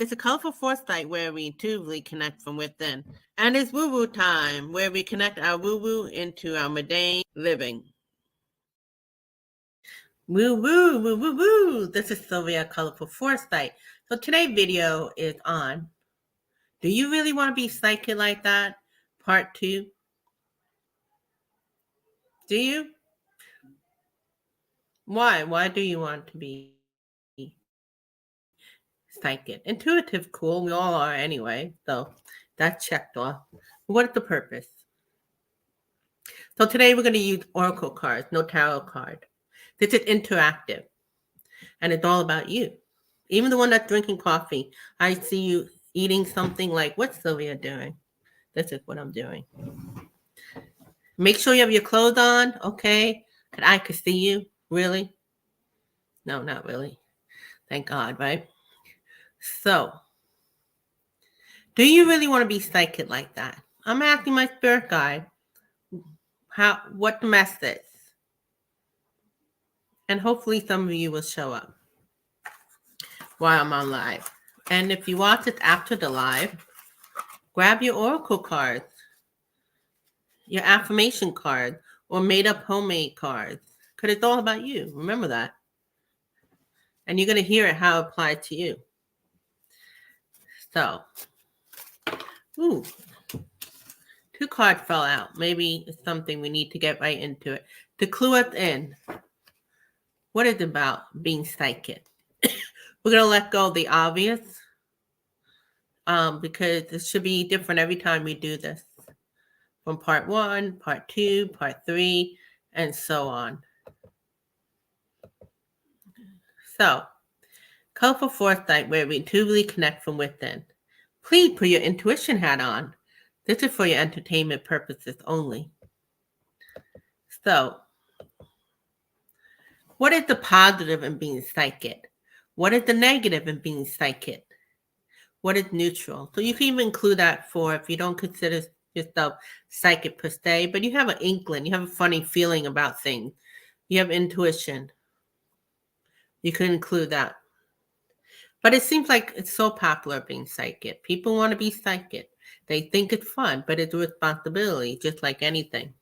It's a colorful foresight where we intuitively connect from within. And it's woo woo time where we connect our woo woo into our mundane living. Woo woo, woo woo woo. This is Sylvia, Colorful Foresight. So today's video is on, do you really want to be psychic like that? Part 2. Do you? Why? Why do you want to be psychic? Intuitive, cool. We all are anyway. So that's checked off. What is the purpose? So today we're going to use oracle cards, no tarot card. This is interactive, and it's all about you. Even the one that's drinking coffee, I see you eating something like, what's Sylvia doing? This is what I'm doing. Make sure you have your clothes on, okay? I could see you. Really? No, not really. Thank God, right? So, do you really want to be psychic like that? I'm asking my spirit guide what the message, and hopefully some of you will show up while I'm on live. And if you watch it after the live, grab your oracle cards, your affirmation card, or made up homemade cards, because it's all about you. Remember that. And you're going to hear it how it applies to you. So, ooh, 2 cards fell out. Maybe it's something we need to get right into it. To clue us in, what is it about being psychic? We're going to let go of the obvious, because it should be different every time we do this. From part 1, part 2, part 3, and so on. So, Colorful Foresight, where we intuitively connect from within. Please put your intuition hat on. This is for your entertainment purposes only. So, what is the positive in being psychic? What is the negative in being psychic? What is neutral? So you can even include that for if you don't consider yourself psychic per se, but you have an inkling, you have a funny feeling about things, you have intuition. You can include that. But it seems like it's so popular being psychic. People want to be psychic. They think it's fun, but it's a responsibility, just like anything.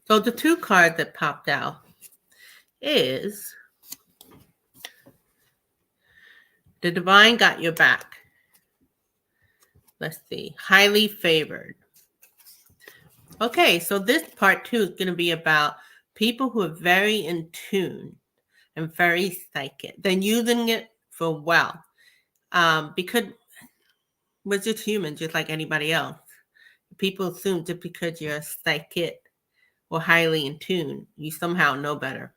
So the 2 cards that popped out is the Divine Got Your Back. Let's see. Highly Favored. Okay, so this part 2 is going to be about people who are very in tune and very psychic. They're using it for well. Because we're just human, just like anybody else. People assume just because you're psychic or highly in tune, you somehow know better.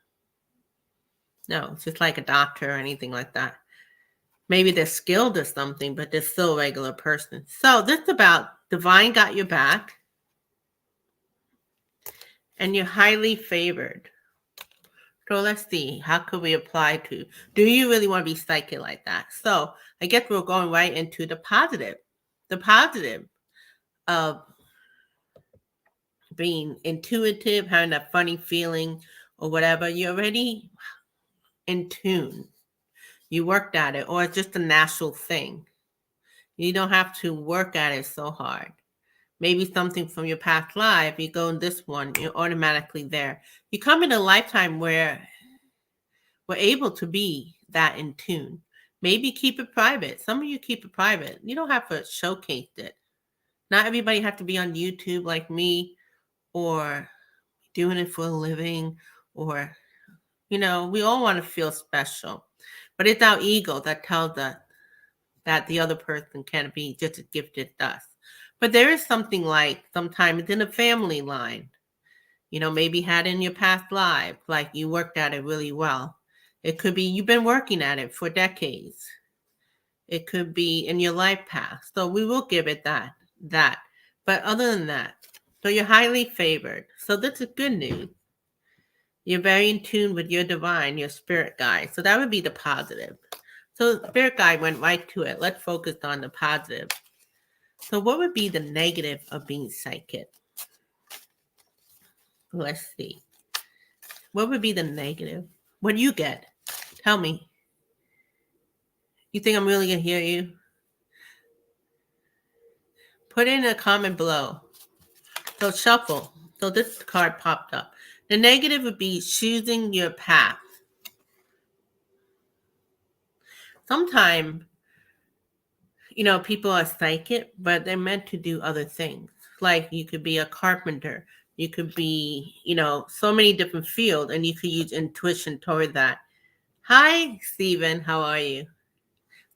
No, it's just like a doctor or anything like that. Maybe they're skilled or something, but they're still a regular person. So this is about Divine Got Your Back, and you're highly favored. So let's see, how could we apply to, do you really want to be psychic like that? So I guess we're going right into the positive. The positive of being intuitive, having that funny feeling or whatever, you're already in tune. You worked at it, or it's just a natural thing. You don't have to work at it so hard. Maybe something from your past life, you go in this one, you're automatically there. You come in a lifetime where we're able to be that in tune. Maybe keep it private. Some of you keep it private. You don't have to showcase it. Not everybody has to be on YouTube like me, or doing it for a living, or, we all want to feel special. But it's our ego that tells us that the other person can't be just as gifted as us. But there is something like sometimes in a family line, maybe had in your past life, like you worked at it really well. It could be you've been working at it for decades. It could be in your life past. So we will give it that. But other than that, so you're highly favored. So this is good news. You're very in tune with your divine, your spirit guide. So that would be the positive. So spirit guide went right to it. Let's focus on the positive. So what would be the negative of being psychic? Let's see. What would be the negative? What do you get? Tell me. You think I'm really going to hear you? Put in a comment below. So shuffle. So this card popped up. The negative would be choosing your path. Sometimes, people are psychic, but they're meant to do other things. Like you could be a carpenter. You could be, so many different fields, and you could use intuition toward that. Hi, Stephen. How are you?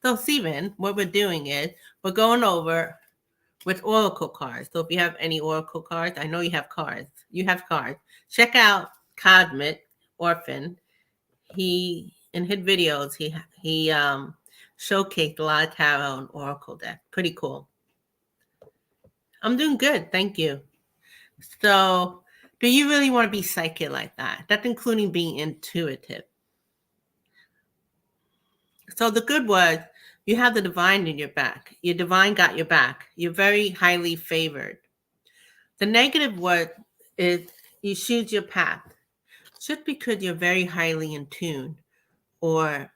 So, Stephen, what we're doing is we're going over with oracle cards. So if you have any oracle cards, I know you have cards. You have cards. Check out Cosmic Orphan. He in his videos he showcased a lot of tarot and oracle deck. Pretty cool. I'm doing good, thank you. So, do you really want to be psychic like that? That's including being intuitive. So the good was you have the divine in your back. Your divine got your back. You're very highly favored. The negative word is you choose your path. Just because you're very highly in tune or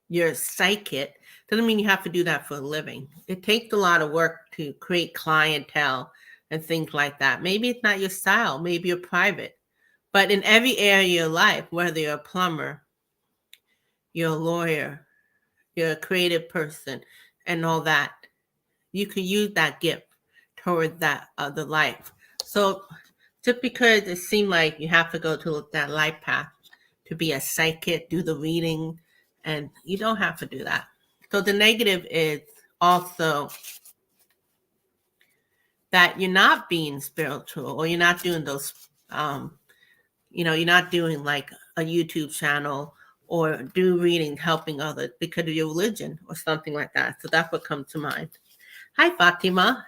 you're psychic doesn't mean you have to do that for a living. It takes a lot of work to create clientele and things like that. Maybe it's not your style. Maybe you're private. But in every area of your life, whether you're a plumber, you're a lawyer, you're a creative person, and all that, you can use that gift toward that other life. So just because it seemed like you have to go to that life path to be a psychic, do the reading, and you don't have to do that. So the negative is also that you're not being spiritual, or you're not doing those, you're not doing like a YouTube channel or do reading helping others because of your religion or something like that. So that's what comes to mind. Hi, Fatima.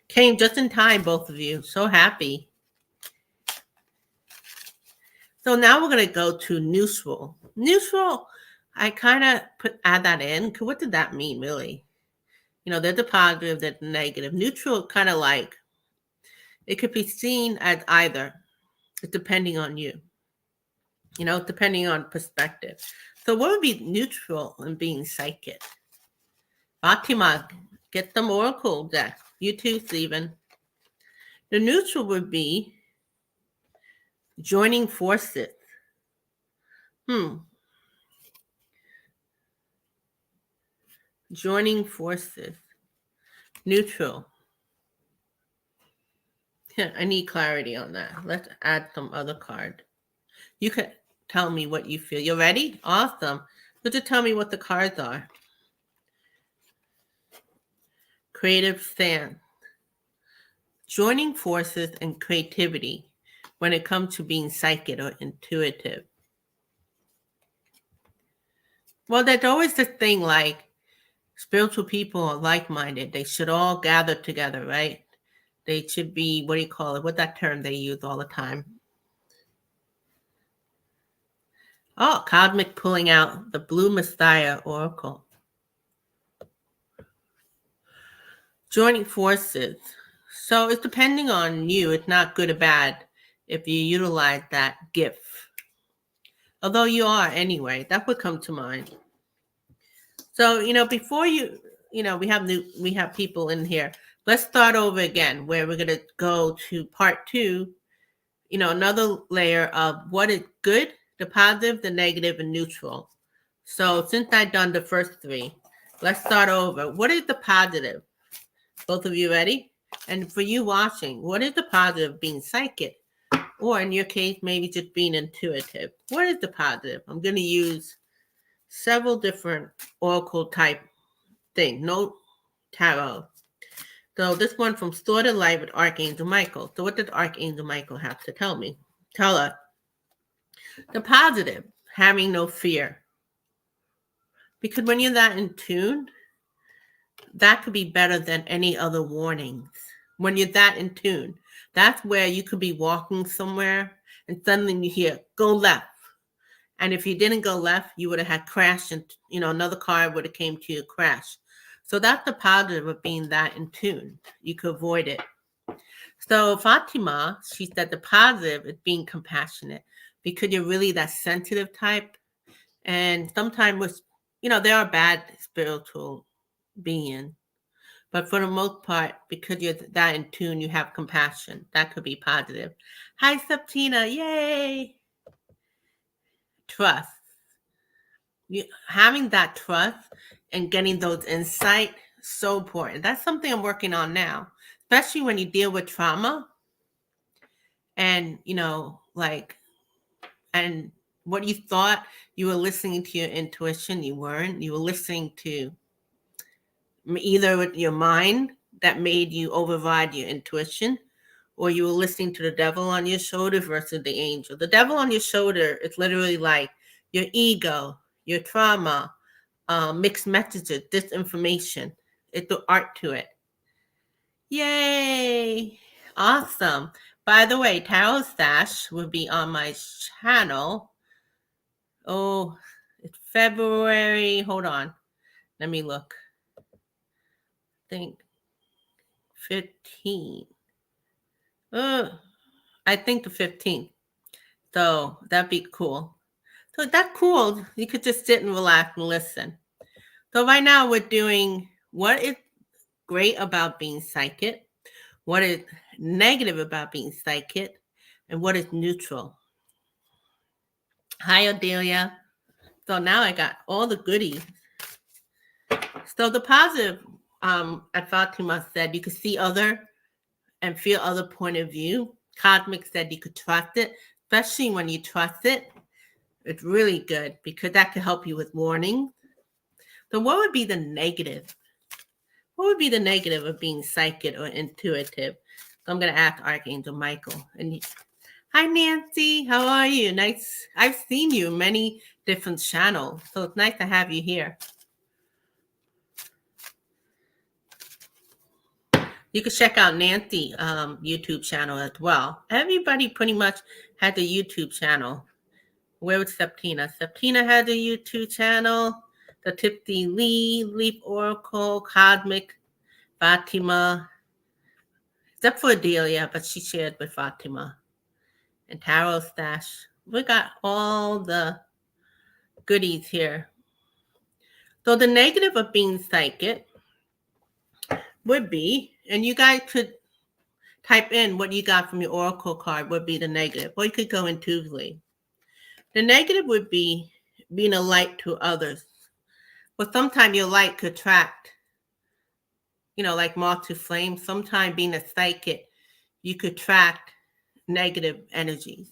Came just in time, both of you. So happy. So now we're going to go to neutral. Neutral, I kind of add that in. What did that mean, really? There's a positive, there's a negative. Neutral, kind of like, it could be seen as either, depending on you, depending on perspective. So what would be neutral in being psychic? Fatima, get some oracle deck. You too, Stephen. The neutral would be joining forces. Joining forces. Neutral. I need clarity on that. Let's add some other card. You could tell me what you feel. You ready? Awesome. So just tell me what the cards are. Creative stance. Joining forces and creativity when it comes to being psychic or intuitive. Well, there's always this thing like spiritual people are like-minded. They should all gather together, right? They should be, what do you call it? What's that term they use all the time? Oh, Cosmic pulling out the Blue Messiah Oracle. Joining forces. So it's depending on you. It's not good or bad if you utilize that gift. Although you are anyway. That would come to mind. So, before we have people in here. Let's start over again where we're going to go to part 2. Another layer of what is good, the positive, the negative, and neutral. So since I've done the first 3, let's start over. What is the positive? Both of you ready? And for you watching, what is the positive being psychic? Or in your case, maybe just being intuitive. What is the positive? I'm going to use several different oracle type things. No tarot. So this one from Sword of Light with Archangel Michael. So what does Archangel Michael have to tell me? Tell us. The positive, having no fear. Because when you're that in tune, that could be better than any other warnings. When you're that in tune, that's where you could be walking somewhere and suddenly you hear, go left. And if you didn't go left, you would have had crashed and, another car would have came to you crash. So that's the positive of being that in tune. You could avoid it. So Fatima, she said the positive is being compassionate because you're really that sensitive type. And sometimes with there are bad spiritual beings, but for the most part, because you're that in tune, you have compassion. That could be positive. Hi, Septina. Yay. Trust. Having that trust and getting those insight, so important. That's something I'm working on now, especially when you deal with trauma and, and what you thought you were listening to your intuition, you weren't. You were listening to either with your mind that made you override your intuition, or you were listening to the devil on your shoulder versus the angel. The devil on your shoulder is literally like your ego, your trauma, mixed messages, disinformation. It's the art to it. Yay! Awesome. By the way, Tarot Stash will be on my channel. Oh, it's February. Hold on. Let me look. I think 15. I think the 15th. So that'd be cool. So that's cool. You could just sit and relax and listen. So right now we're doing what is great about being psychic, what is negative about being psychic, and what is neutral. Hi, Adelia. So now I got all the goodies. So the positive, I Fatima said you could see other and feel other point of view. Cosmic said you could trust it, especially when you trust it. It's really good because that could help you with warnings. So what would be the negative? What would be the negative of being psychic or intuitive? So I'm going to ask Archangel Michael. And hi, Nancy. How are you? Nice. I've seen you in many different channels, so it's nice to have you here. You can check out Nancy's YouTube channel as well. Everybody pretty much has a YouTube channel. Where was Septina? Septina has a YouTube channel. The Tipsy Lee, Leaf Oracle, Cosmic, Fatima. Except for Adelia, but she shared with Fatima. And Tarot Stash. We got all the goodies here. So the negative of being psychic would be, and you guys could type in what you got from your oracle card would be the negative, or you could go intuitively. The negative would be being a light to others. But sometimes your light could attract, like moth to flame. Sometimes being a psychic, you could attract negative energies.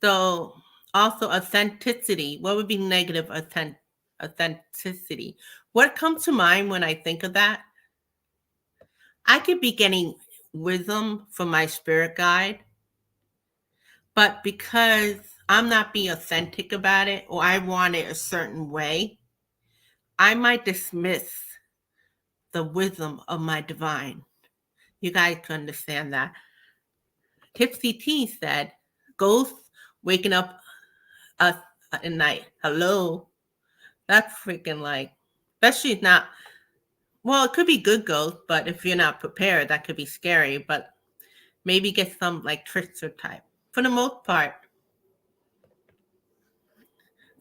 So also authenticity. What would be negative authenticity? What comes to mind when I think of that? I could be getting wisdom from my spirit guide, but because I'm not being authentic about it, or I want it a certain way, I might dismiss the wisdom of my divine. You guys can understand that. Tipsy T said, ghosts waking up us at night. Hello. That's freaking especially not, well, it could be good ghosts, but if you're not prepared, that could be scary. But maybe get some trickster type. For the most part.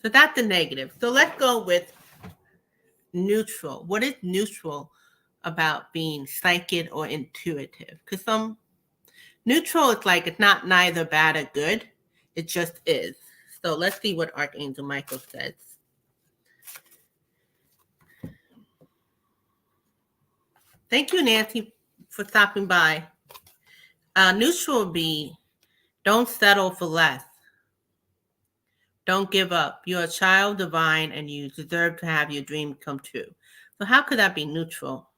So that's the negative. So let's go with neutral. What is neutral about being psychic or intuitive? Because some neutral is it's not neither bad or good. It just is. So let's see what Archangel Michael says. Thank you, Nancy, for stopping by. Neutral would be don't settle for less. Don't give up. You're a child divine and you deserve to have your dream come true. So how could that be neutral?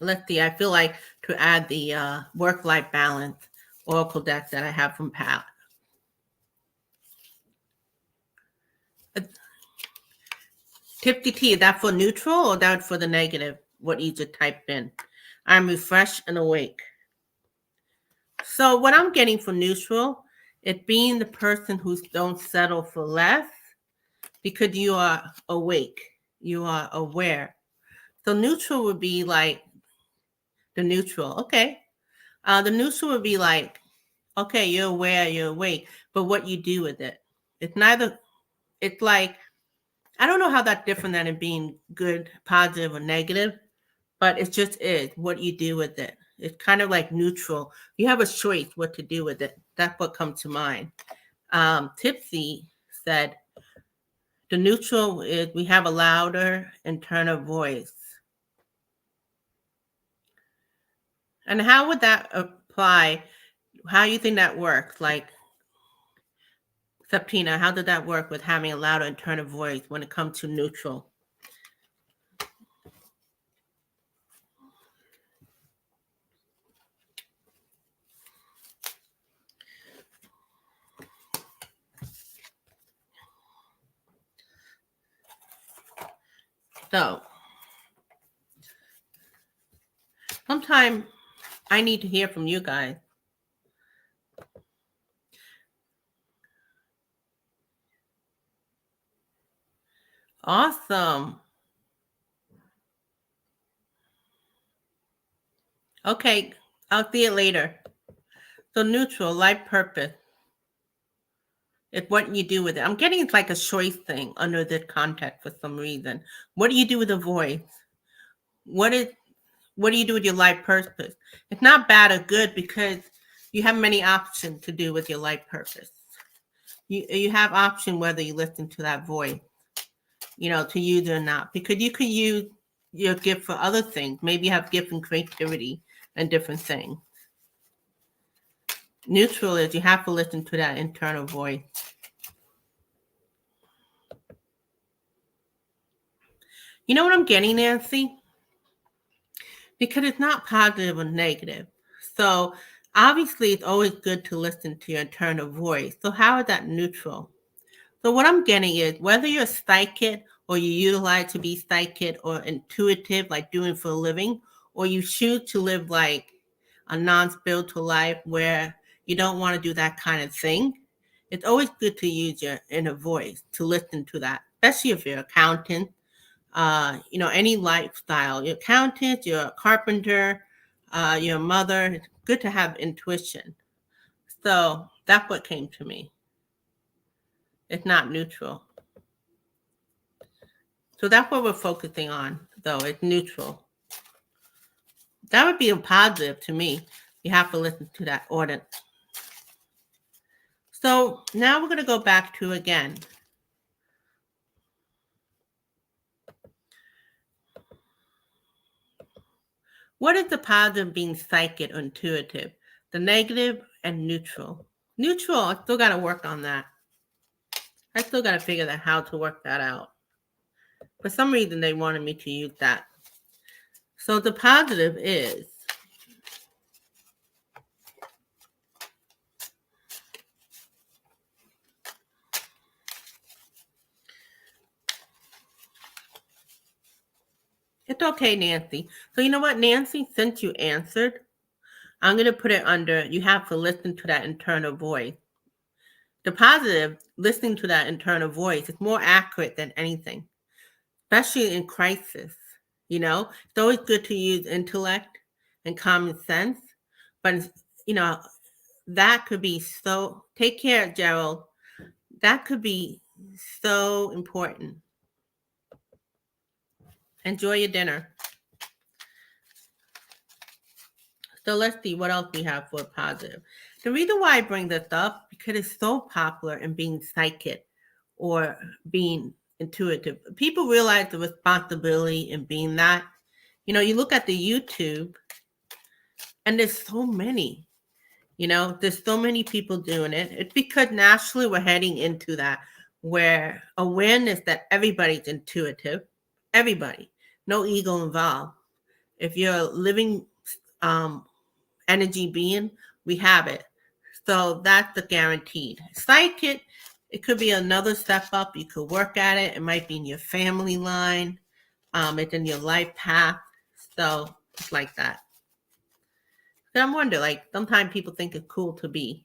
Let's see. I feel like to add the work-life balance oracle deck that I have from Pat. Tipsy T, is that for neutral or that for the negative? What you just typed in. I'm refreshed and awake. So what I'm getting for neutral, it being the person who don't settle for less because you are awake. You are aware. So neutral would be the neutral. Okay. The neutral would be like, okay, you're aware, you're awake, but what you do with it. It's neither, it's like, I don't know how that's different than it being good, positive, or negative, but it just is what you do with it. It's kind of like neutral. You have a choice what to do with it. That's what comes to mind. Tipsy said, the neutral is we have a louder internal voice. And how would that apply? How do you think that works? Like, Septina, how did that work with having a louder internal voice when it comes to neutral? So, sometime I need to hear from you guys. Awesome. Okay, I'll see it later. So neutral, life purpose. It's what you do with it. I'm getting it's like a choice thing under this context for some reason. What do you do with a voice? What is what do you do with your life purpose? It's not bad or good because you have many options to do with your life purpose. You have option whether you listen to that voice, to use it or not. Because you could use your gift for other things. Maybe you have gift in creativity and different things. Neutral is you have to listen to that internal voice. You know what I'm getting, Nancy? Because it's not positive or negative. So obviously, it's always good to listen to your internal voice. So how is that neutral? So what I'm getting is whether you're psychic or you utilize to be psychic or intuitive, like doing for a living, or you choose to live like a non-spiritual life where you don't want to do that kind of thing, it's always good to use your inner voice to listen to that, especially if you're an accountant, any lifestyle. You're accountant, you're a carpenter, you're a mother. It's good to have intuition. So that's what came to me. It's not neutral. So that's what we're focusing on, though. It's neutral. That would be a positive to me. You have to listen to that ordinance. So now we're going to go back to again. What is the positive being psychic or intuitive? The negative and neutral. Neutral, I still got to work on that. I still got to figure out how to work that out. For some reason, they wanted me to use that. So the positive is it's okay, Nancy. So you know what, Nancy, since you answered, I'm going to put it under you have to listen to that internal voice. The positive, listening to that internal voice, is more accurate than anything, especially in crisis. It's always good to use intellect and common sense, but that could be so. Take care, Gerald. That could be so important. Enjoy your dinner. So let's see what else we have for positive. The reason why I bring this up because it's so popular in being psychic or being intuitive. People realize the responsibility in being that. You look at the YouTube and there's so many. There's so many people doing it. It's because naturally we're heading into that where awareness that everybody's intuitive, everybody, no ego involved. If you're a living energy being, we have it. So that's the guaranteed. Psychic, it could be another step up. You could work at it. It might be in your family line. It's in your life path. So it's like that. And I'm wondering, like, sometimes people think it's cool to be,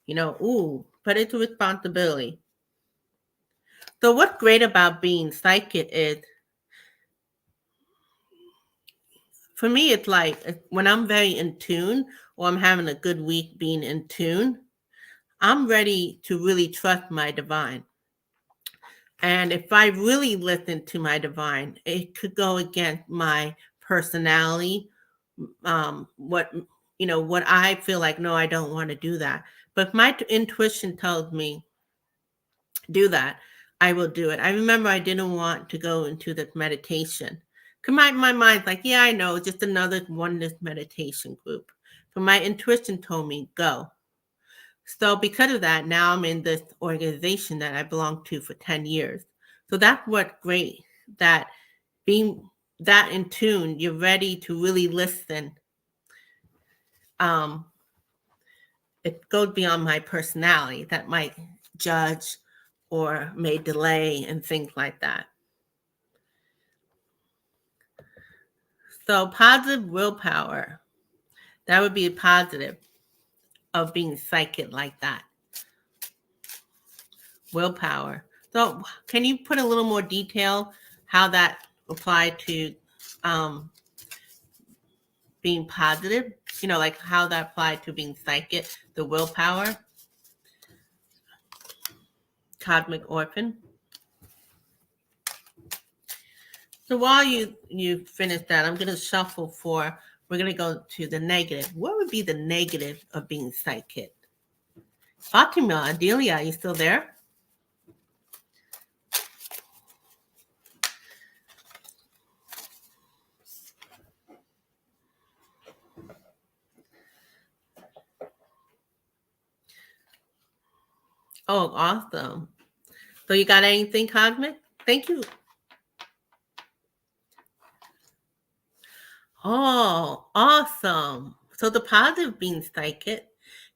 but it's a responsibility. So what's great about being psychic is, for me, it's like when I'm very in tune or I'm having a good week being in tune, I'm ready to really trust my divine. And if I really listen to my divine, it could go against my personality, what what I feel like, no, I don't want to do that. But if my intuition tells me do that, I will do it. I remember I didn't want to go into the meditation. Cause my mind's like, yeah, I know, just another oneness meditation group. But my intuition told me go. So because of that, now I'm in this organization that I belonged to for 10 years. So that's what great, that being that in tune, you're ready to really listen. Um, it goes beyond my personality that might judge or may delay and things like that. So positive willpower, that would be a positive of being psychic like that. Willpower. So can you put a little more detail how that applied to being positive? Like how that applied to being psychic, the willpower, cosmic orphan. So while you finish that, I'm going to shuffle for, we're going to go to the negative. What would be the negative of being psychic? Fatima, Adelia, are you still there? Oh, awesome. So you got anything, Cosmic? Thank you. Oh, awesome. So the positive being psychic,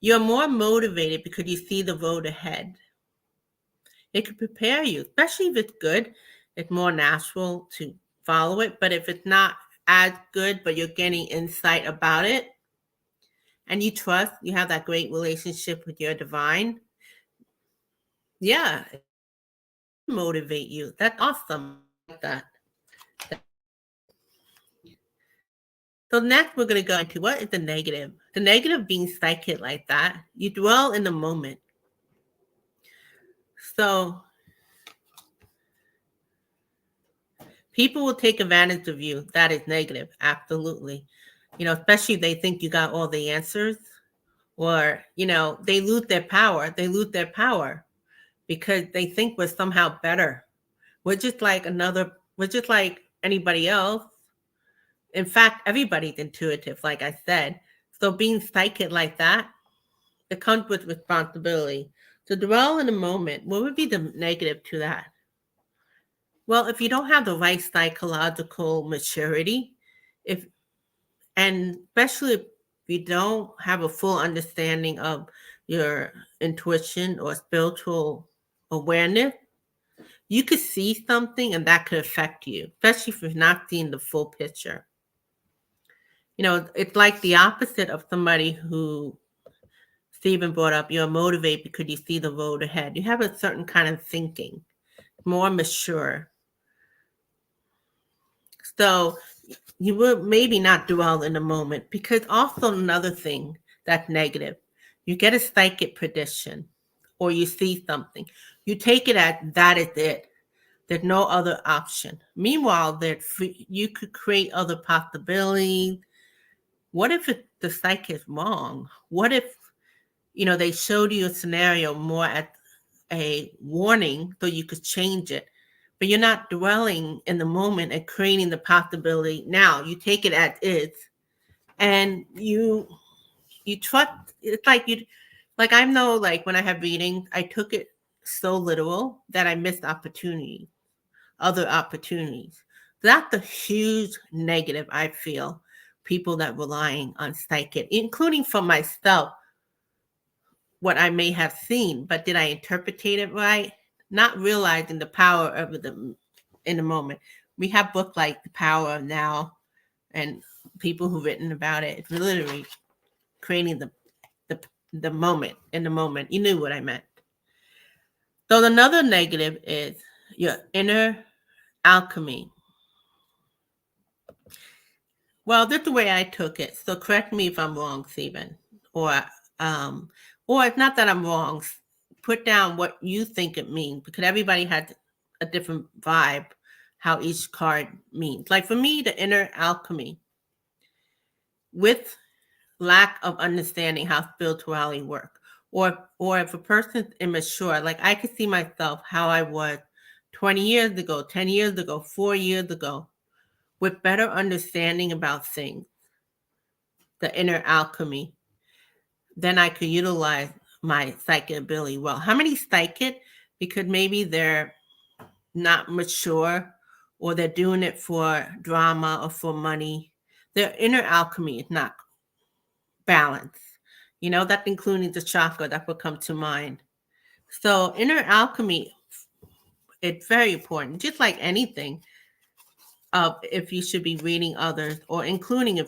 you're more motivated because you see the road ahead. It could prepare you, especially if it's good. It's more natural to follow it. But if it's not as good, but you're getting insight about it, and you trust, you have that great relationship with your divine, yeah, it motivate you. That's awesome. I like that. So next we're going to go into what is the negative. The negative being psychic like that, you dwell in the moment. So people will take advantage of you. That is negative, absolutely. Especially if they think you got all the answers, or they lose their power. They lose their power because they think we're somehow better. We're just like anybody else. In fact, everybody's intuitive, like I said. So being psychic like that, it comes with responsibility. To dwell in the moment, what would be the negative to that? Well, if you don't have the right psychological maturity, if and especially if you don't have a full understanding of your intuition or spiritual awareness, you could see something and that could affect you, especially if you're not seeing the full picture. It's like the opposite of somebody who Stephen brought up, you're motivated because you see the road ahead. You have a certain kind of thinking, more mature. So you will maybe not dwell in the moment, because also another thing that's negative, you get a psychic prediction or you see something. You take it as that is it. There's no other option. Meanwhile, you could create other possibilities. What if the psychic is wrong? What if they showed you a scenario more as a warning so you could change it, but you're not dwelling in the moment and creating the possibility now. You take it as is, and you trust. It's like I know, like when I have readings, I took it so literal that I missed other opportunities. That's a huge negative, I feel, people that relying on psychic, including for myself, what I may have seen, but did I interpret it right? Not realizing the power of the in the moment. We have books like The Power of Now, and people who've written about it. It's literally creating the moment in the moment. You knew what I meant. So another negative is your inner alchemy. Well, that's the way I took it. So correct me if I'm wrong, Stephen. Or um or it's not that I'm wrong. Put down what you think it means because everybody had a different vibe how each card means. Like for me, the inner alchemy with lack of understanding how spirituality works. Or if a person's immature, like I could see myself how I was 20 years ago, 10 years ago, 4 years ago, with better understanding about things, the inner alchemy, then I could utilize my psychic ability well. How many psychic? Because maybe they're not mature or they're doing it for drama or for money. Their inner alchemy is not balanced. That's including the chakra that will come to mind. So inner alchemy, it's very important, just like anything. If you should be reading others or including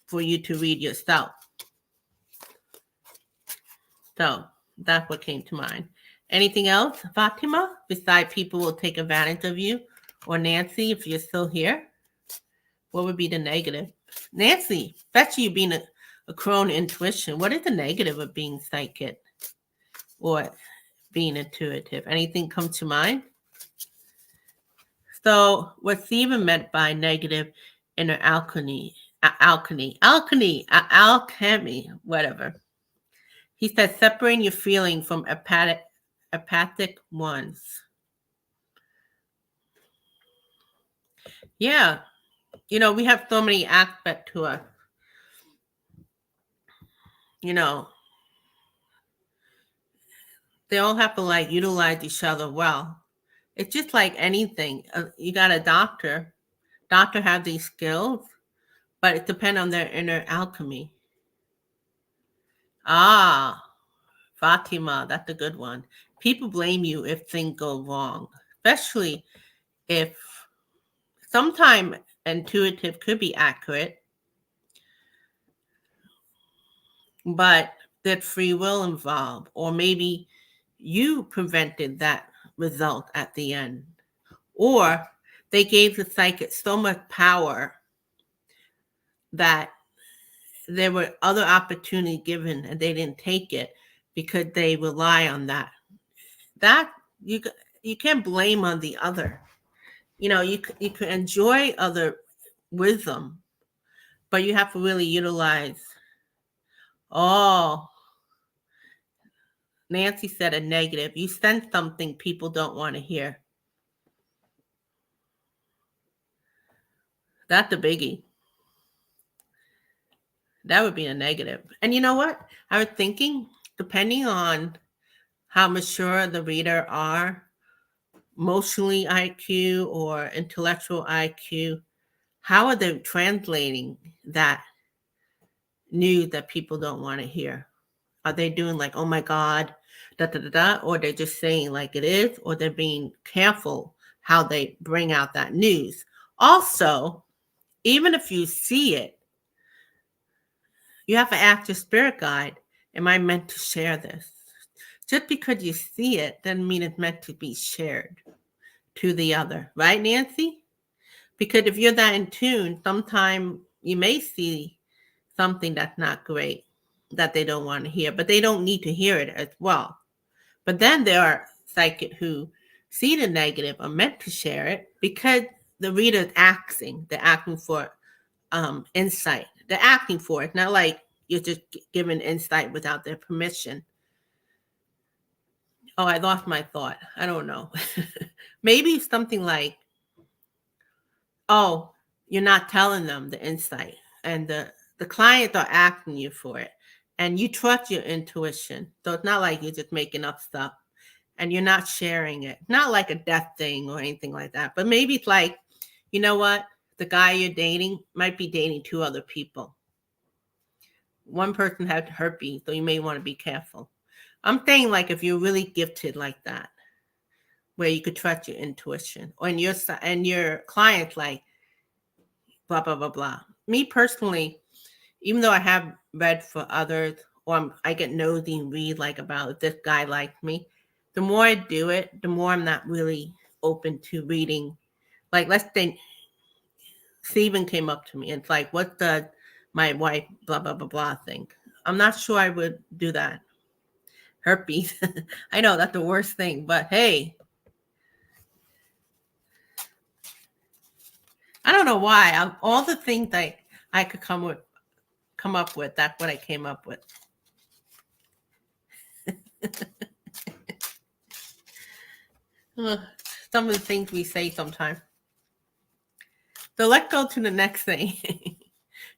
for you to read yourself. So that's what came to mind. Anything else, Fatima, besides people will take advantage of you? Or Nancy, if you're still here, what would be the negative? Nancy, especially you being a crone intuition, what is the negative of being psychic or being intuitive? Anything come to mind? So what Stephen meant by negative inner alchemy, alchemy, whatever. He said separating your feeling from apathic ones. Yeah, we have so many aspects to us. You know, they all have to like utilize each other well. It's just like anything. You got a doctor. Doctor have these skills, but it depends on their inner alchemy. Ah, Fatima, that's a good one. People blame you if things go wrong, especially if sometimes intuitive could be accurate, but there's free will involved, or maybe you prevented that result at the end, or they gave the psychic so much power that there were other opportunities given and they didn't take it because they rely on that. That you can't blame on the other. You can enjoy other wisdom, but you have to really utilize. Oh, Nancy said a negative. You send something people don't want to hear. That's a biggie. That would be a negative. And you know what? I was thinking, depending on how mature the reader are, emotionally IQ or intellectual IQ, how are they translating that news that people don't want to hear? Are they doing like, oh my God, da da da da, or they're just saying like it is, or they're being careful how they bring out that news? Also, even if you see it, you have to ask your spirit guide, am I meant to share this? Just because you see it doesn't mean it's meant to be shared to the other, right, Nancy? Because if you're that in tune, sometimes you may see something that's not great that they don't want to hear, but they don't need to hear it as well. But then there are psychic who see the negative are meant to share it because the reader is acting. They're acting for insight. They're acting for it. Not like you're just giving insight without their permission. Oh, I lost my thought. I don't know. Maybe something like, oh, you're not telling them the insight, and the clients are asking you for it, and you trust your intuition. So it's not like you're just making up stuff, and you're not sharing it. Not like a death thing or anything like that, but maybe it's like, you know what? The guy you're dating might be dating two other people. One person had herpes, so you may want to be careful. I'm saying like if you're really gifted like that, where you could trust your intuition, or your clients like blah blah blah blah. Me personally, even though I have read for others, or I get nosy and read like about if this guy likes me, the more I do it, the more I'm not really open to reading. Like let's say Steven came up to me and it's like, what does my wife blah blah blah blah think? I'm not sure I would do that. Herpes. I know that's the worst thing, but hey, I don't know why. All the things I could come up with, that's what I came up with. Some of the things we say sometimes. So let's go to the next thing.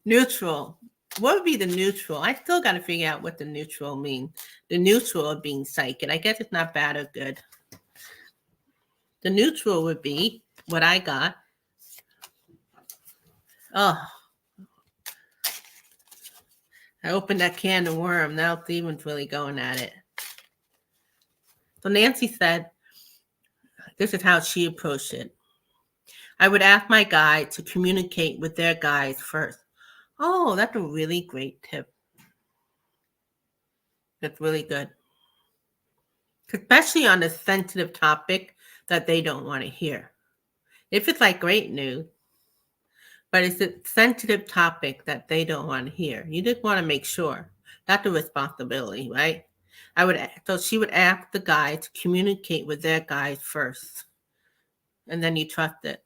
Neutral. What would be the neutral? I still got to figure out what the neutral means. The neutral of being psychic. I guess it's not bad or good. The neutral would be what I got. Oh, I opened that can of worm. Now Steven's really going at it. So Nancy said, this is how she approached it. I would ask my guide to communicate with their guides first. Oh, that's a really great tip. That's really good. Especially on a sensitive topic that they don't want to hear. If it's like great news, but it's a sensitive topic that they don't want to hear, you just want to make sure. That's a responsibility, right? So she would ask the guide to communicate with their guide first. And then you trust it.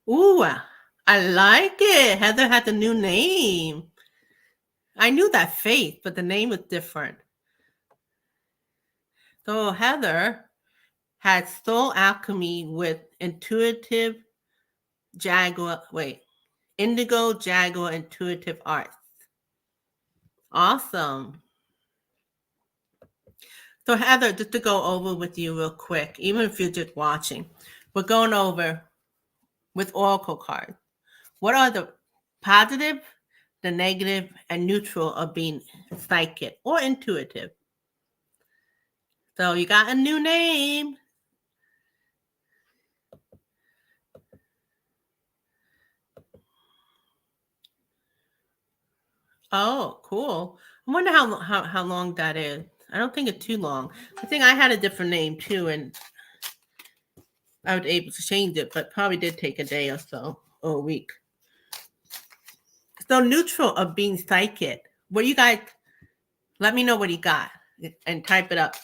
Ooh, I like it. Heather has a new name. I knew that face, but the name was different. So Heather had soul alchemy with indigo jaguar intuitive arts. Awesome. So Heather, just to go over with you real quick, even if you're just watching, we're going over with oracle cards. What are the positive, the negative, and neutral of being psychic or intuitive? So you got a new name. Oh, cool. I wonder how long that is. I don't think it's too long. I think I had a different name too, and I was able to change it, but probably did take a day or so, or a week. So neutral of being psychic. What do you guys, let me know what you got and type it up.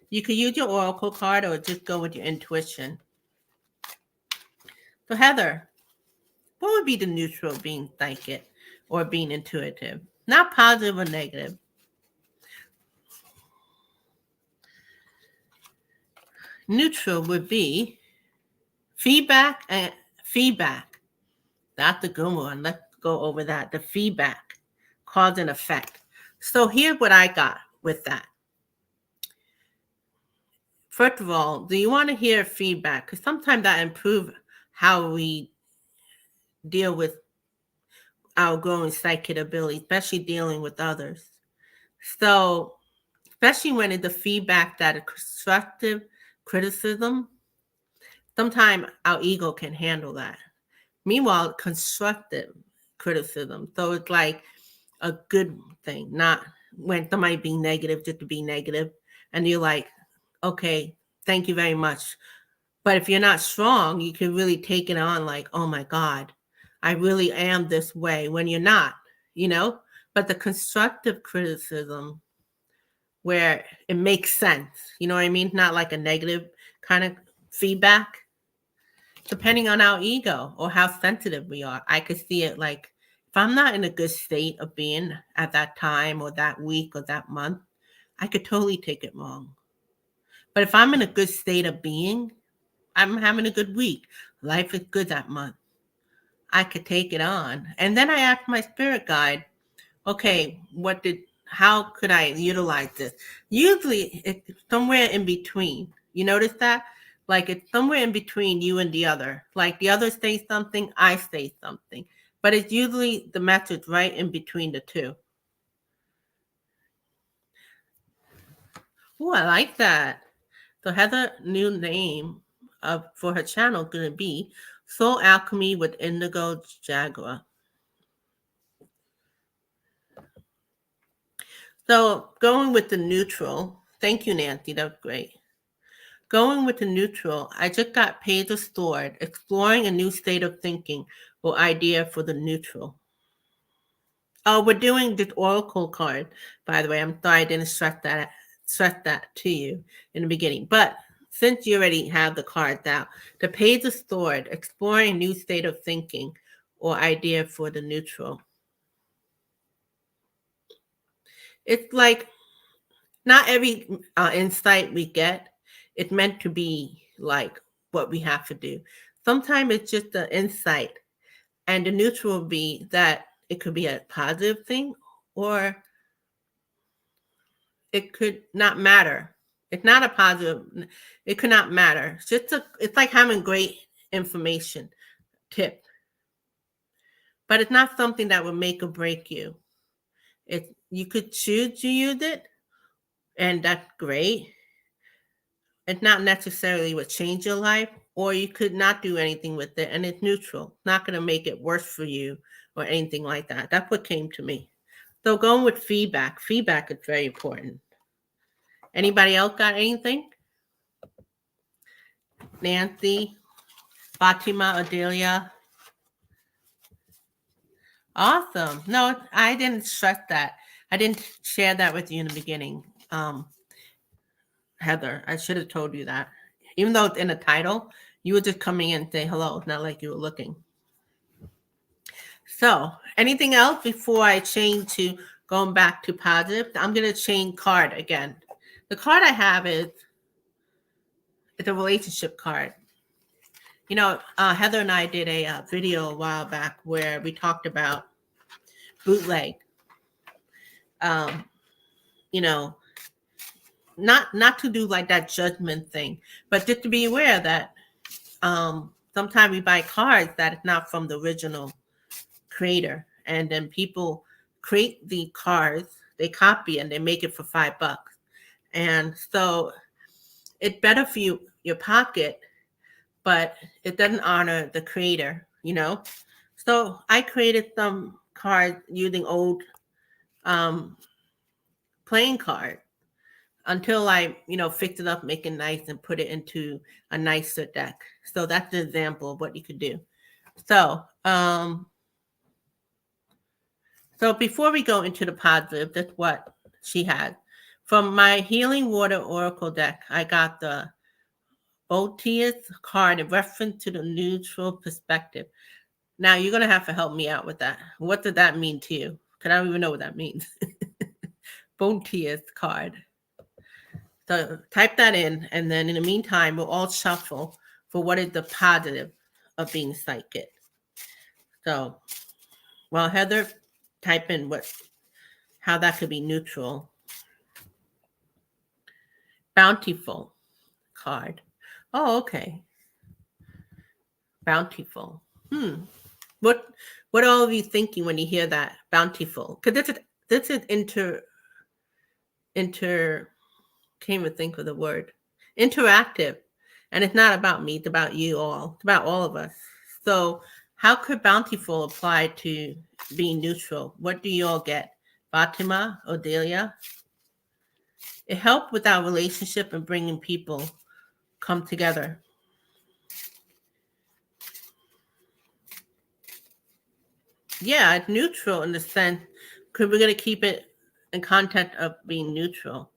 You could use your oracle card or just go with your intuition. So Heather, what would be the neutral of being psychic or being intuitive? Not positive or negative. Neutral would be feedback and feedback. That's the good one. Let's go over that. The feedback, cause and effect. So here's what I got with that. First of all, do you want to hear feedback? Because sometimes that improves how we deal with our growing psychic ability, especially dealing with others. So, especially when it's the feedback that is constructive criticism, sometimes our ego can handle that. Meanwhile, constructive criticism, so it's like a good thing, not when somebody being negative just to be negative, and you're like, okay, thank you very much. But if you're not strong, you can really take it on like, oh my God, I really am this way when you're not, you know? But the constructive criticism where it makes sense, you know what I mean? Not like a negative kind of feedback. Depending on our ego or how sensitive we are, I could see it like if I'm not in a good state of being at that time or that week or that month, I could totally take it wrong. But if I'm in a good state of being, I'm having a good week. Life is good that month. I could take it on. And then I asked my spirit guide, okay, how could I utilize this? Usually it's somewhere in between. You notice that? Like it's somewhere in between you and the other. Like the other says something, I say something. But it's usually the message right in between the two. Oh, I like that. So Heather new name for her channel gonna be Soul Alchemy with Indigo Jaguar. So going with the neutral, thank you, Nancy, that was great. Going with the neutral, I just got pages stored, exploring a new state of thinking or idea for the neutral. Oh, we're doing the oracle card, by the way. I'm sorry I didn't stress that to you in the beginning. But since you already have the cards out, the page is stored, exploring a new state of thinking or idea for the neutral. It's like not every insight we get, it's meant to be like what we have to do. Sometimes it's just an insight, and the neutral will be that it could be a positive thing or it could not matter. It's not a positive. It could not matter. It's like having great information tip, but it's not something that would make or break you. You could choose to use it, and that's great. It's not necessarily what change your life, or you could not do anything with it, and it's neutral. Not going to make it worse for you or anything like that. That's what came to me. So going with feedback. Feedback is very important. Anybody else got anything? Nancy, Fatima, Adelia. Awesome. No, I didn't stress that. I didn't share that with you in the beginning. Heather, I should have told you that. Even though it's in the title, you were just coming in and say hello. It's not like you were looking. So anything else before I change to going back to positive? I'm going to change card again. The card I have it's a relationship card. You know, Heather and I did a video a while back where we talked about bootleg. You know, not to do like that judgment thing, but just to be aware that sometimes we buy cards that is not from the original creator, and then people create the cards, they copy and they make it for $5, and so it's better for your pocket, but it doesn't honor the creator, you know. So I created some cards using old playing card until I, fixed it up, make it nice, and put it into a nicer deck. So that's an example of what you could do. So, so before we go into the positive, that's what she had. From my Healing Water Oracle deck, I got the Botius card in reference to the neutral perspective. Now you're gonna have to help me out with that. What did that mean to you? Because I don't even know what that means. Botius card. So type that in, and then in the meantime, we'll all shuffle for what is the positive of being psychic. So, well, Heather, type in how that could be neutral. Bountiful card. Oh, okay. Bountiful. What are all of you thinking when you hear that? Bountiful. Because this is can't even think of the word. Interactive. And it's not about me, it's about you all. It's about all of us. So how could bountiful apply to being neutral? What do you all get? Fatima, Odelia? It helped with our relationship and bringing people come together. Yeah, it's neutral in the sense, because we're going to keep it in context of being neutral.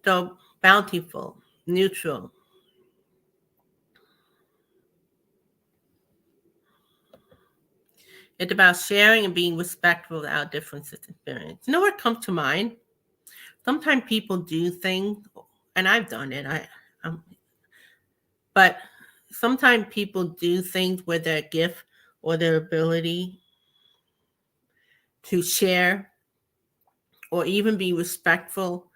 So bountiful, neutral. It's about sharing and being respectful of our differences and experience. You know what comes to mind? Sometimes people do things, and I've done it. But sometimes people do things with their gift or their ability to share or even be respectful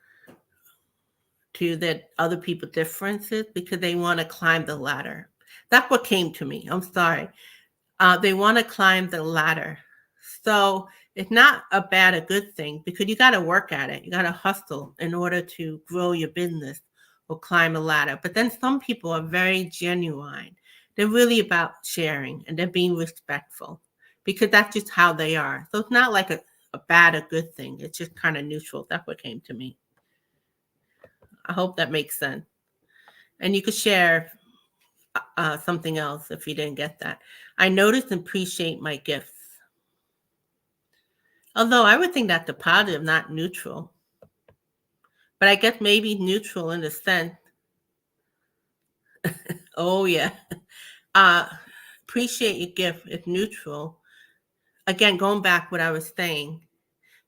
to that other people's differences because they want to climb the ladder. That's what came to me. I'm sorry. They want to climb the ladder. So it's not a good thing, because you got to work at it. You got to hustle in order to grow your business or climb a ladder. But then some people are very genuine. They're really about sharing and they're being respectful because that's just how they are. So it's not like a good thing. It's just kind of neutral. That's what came to me. I hope that makes sense. And you could share something else if you didn't get that. I notice and appreciate my gifts. Although I would think that's a positive, not neutral. But I guess maybe neutral in the sense, oh yeah, uh, appreciate your gift is neutral. Again, going back what I was saying,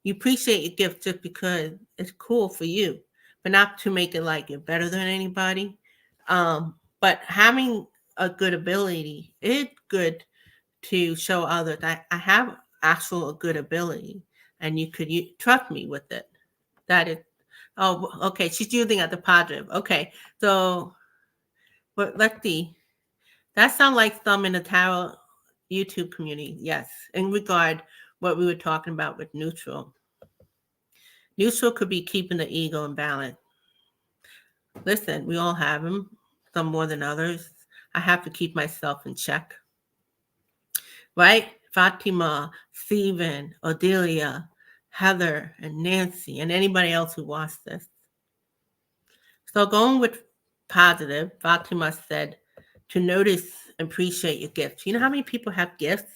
you appreciate your gift just because it's cool for you, but not to make it like you're better than anybody. But having a good ability is good to show others I have actual good ability, and you could trust me with it. That is, oh, okay. She's using it as a positive. Okay, so but let's see. That sounds like some in the tarot YouTube community. Yes, in regard what we were talking about with neutral. Neutral could be keeping the ego in balance. Listen, we all have them, some more than others. I have to keep myself in check. Right? Fatima, Stephen, Odelia, Heather, and Nancy, and anybody else who wants this. So going with positive, Fatima said to notice and appreciate your gifts. You know how many people have gifts?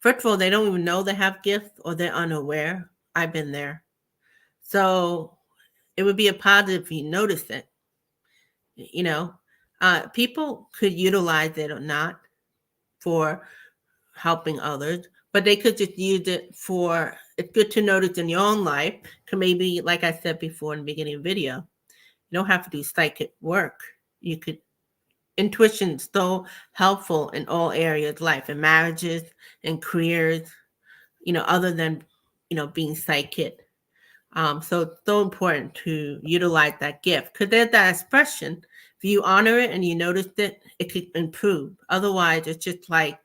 First of all, they don't even know they have gifts or they're unaware. I've been there. So it would be a positive if you notice it. You know, people could utilize it or not for helping others, but they could just use it for, it's good to notice in your own life. Could maybe, like I said before in the beginning of the video, you don't have to do psychic work. You could, intuition is so helpful in all areas of life, in marriages, in careers, other than, being psychic. So it's so important to utilize that gift because there's that expression. If you honor it and you notice it, it could improve. Otherwise, it's just like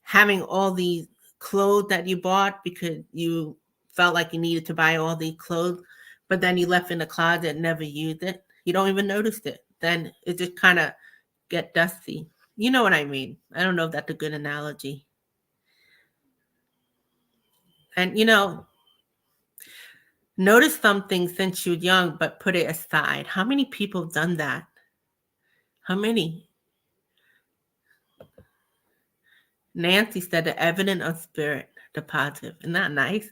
having all these clothes that you bought because you felt like you needed to buy all these clothes, but then you left in the closet and never used it. You don't even notice it. Then it just kind of get dusty. You know what I mean? I don't know if that's a good analogy. And notice something since you're young, but put it aside. How many people have done that? How many? Nancy said the evidence of spirit, the positive. Isn't that nice?